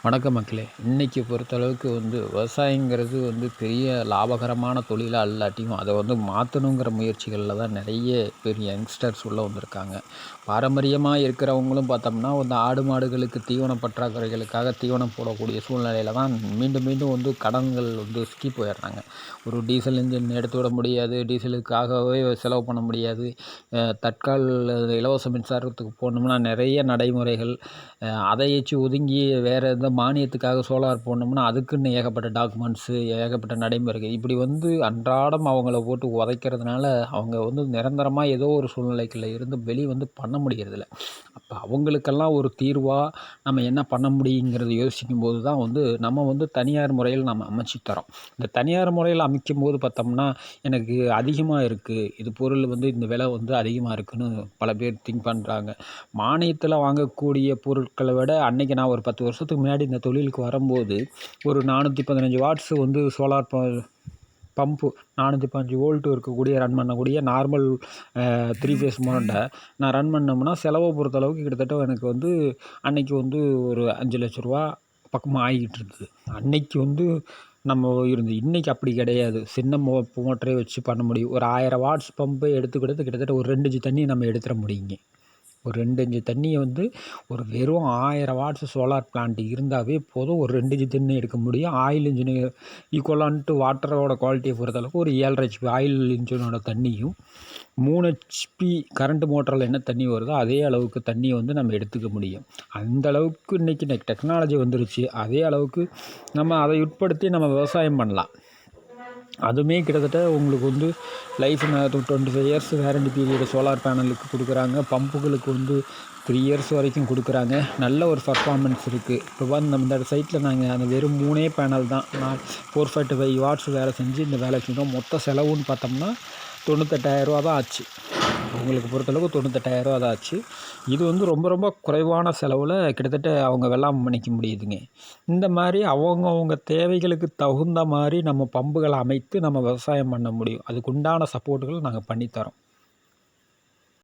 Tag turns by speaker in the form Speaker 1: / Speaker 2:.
Speaker 1: வணக்கம் மக்களே. இன்றைக்கி பொறுத்தளவுக்கு விவசாயங்கிறது பெரிய லாபகரமான தொழிலா இல்லாட்டியும் அதை மாற்றணுங்கிற முயற்சிகளில் தான் நிறைய பேர் யங்ஸ்டர்ஸ் உள்ளே வந்திருக்காங்க. பாரம்பரியமாக இருக்கிறவங்களும் பார்த்தோம்னா ஆடு மாடுகளுக்கு தீவன பற்றாக்குறைகளுக்காக தீவனம் போடக்கூடிய சூழ்நிலையில் தான் மீண்டும் மீண்டும் கடன்கள் சிக்கி போயிடுறாங்க. ஒரு டீசல் இன்ஜின் எடுத்து விட முடியாது, டீசலுக்காகவே செலவு பண்ண முடியாது. தட்கால் இலவச மின்சாரத்துக்கு போடணும்னா நிறைய நடைமுறைகள், அதை வச்சு ஒதுங்கி வேறு எந்த மானியத்துக்காக சோலார் போடணும்னா அதுக்குன்னு ஏகப்பட்ட டாக்குமெண்ட்ஸு, ஏகப்பட்ட நடைமுறைகள், இப்படி அன்றாடம் அவங்கள போட்டு உதைக்கிறதுனால அவங்க நிரந்தரமாக ஏதோ ஒரு சூழ்நிலைக்குள்ள இருந்து வெளியே பண்ண முடியறதில்ல. அப்போ அவங்களுக்கெல்லாம் ஒரு தீர்வாக நம்ம என்ன பண்ண முடியுங்கிறத யோசிக்கும்போது தான் நம்ம தனியார் முறையில் நம்ம அமைச்சு தரோம். இந்த தனியார் முறையில் அமைக்கும்போது பார்த்தோம்னா எனக்கு அதிகமாக இருக்குது, இது பொருள் இந்த விலை அதிகமாக இருக்குதுன்னு பல பேர் திங்க் பண்ணுறாங்க. மானியத்தில் வாங்கக்கூடிய பொருட்களை விட அன்றைக்கி நான் ஒரு 10 வருஷத்துக்கு முன்னாடி இந்த தொழிலுக்கு வரும்போது ஒரு 415 வாட்ஸ் சோலார் பம்பு 415 வோல்ட்டு இருக்கக்கூடிய ரன் பண்ணக்கூடிய நார்மல் 3 ஃபேஸ் மோட்டரை நான் ரன் பண்ணோம்னா செலவை பொறுத்தளவுக்கு கிட்டத்தட்ட எனக்கு அன்னைக்கு ஒரு 5 லட்ச ரூபா பக்கமாக ஆகிக்கிட்டு இருக்குது. அன்னைக்கு நம்ம இன்றைக்கி அப்படி கிடையாது. சின்ன மோட்டரே வச்சு பண்ண முடியும். ஒரு 1000 வாட்ஸ் பம்பை எடுத்துக்கிட்டு கிட்டத்தட்ட ஒரு 2 இன்ச்சு தண்ணி நம்ம எடுத்துட முடியுங்க. ஒரு 2 இன்ச்சு தண்ணியை ஒரு வெறும் 1000 வாட்ஸ் சோலார் பிளான்ட் இருந்தாவே போதும். ஒரு 2 இன்ச்சு தண்ணி எடுக்க முடியும். ஆயில் இன்ஜினு ஈக்குவலான்ட்டு வாட்டரோட குவாலிட்டியை பொறுத்தளவுக்கு ஒரு 7.5 HP ஆயில் இன்ஜினோட தண்ணியும் 3 HP கரண்ட் மோட்டரில் என்ன தண்ணி வருதோ அதே அளவுக்கு தண்ணியை நம்ம எடுத்துக்க முடியும். அந்த அளவுக்கு இன்றைக்கி டெக்னாலஜி வந்துருச்சு. அதே அளவுக்கு நம்ம அதை உட்படுத்தி நம்ம விவசாயம் பண்ணலாம். அதுவுமே கிட்டத்தட்ட உங்களுக்கு life 25 years warranty period solar பேனலுக்கு கொடுக்குறாங்க. பம்புகளுக்கு 3 இயர்ஸ் வரைக்கும் கொடுக்குறாங்க. நல்ல ஒரு பர்ஃபார்மன்ஸ் இருக்குது. இப்போ நம்ம இந்த சைட்டில் நாங்கள் அந்த வெறும் 3 பேனல் தான் 445 வாட்ஸ் வேலை செஞ்சு இந்த வேலை செஞ்சோம். மொத்த செலவுன்னு பார்த்தோம்னா 98,000 தான் ஆச்சு. உங்களுக்கு பொறுத்தளவுக்கு 98,000 தான் ஆச்சு. இது ரொம்ப ரொம்ப குறைவான செலவில் கிட்டத்தட்ட அவங்க வெள்ளாமை பண்ணிக்க முடியுதுங்க. இந்த மாதிரி அவங்கவுங்க தேவைகளுக்கு தகுந்த மாதிரி நம்ம பம்புகளை அமைத்து நம்ம விவசாயம் பண்ண முடியும். அதுக்கு உண்டான சப்போர்ட்டுகள் நாங்கள் பண்ணித்தரோம்.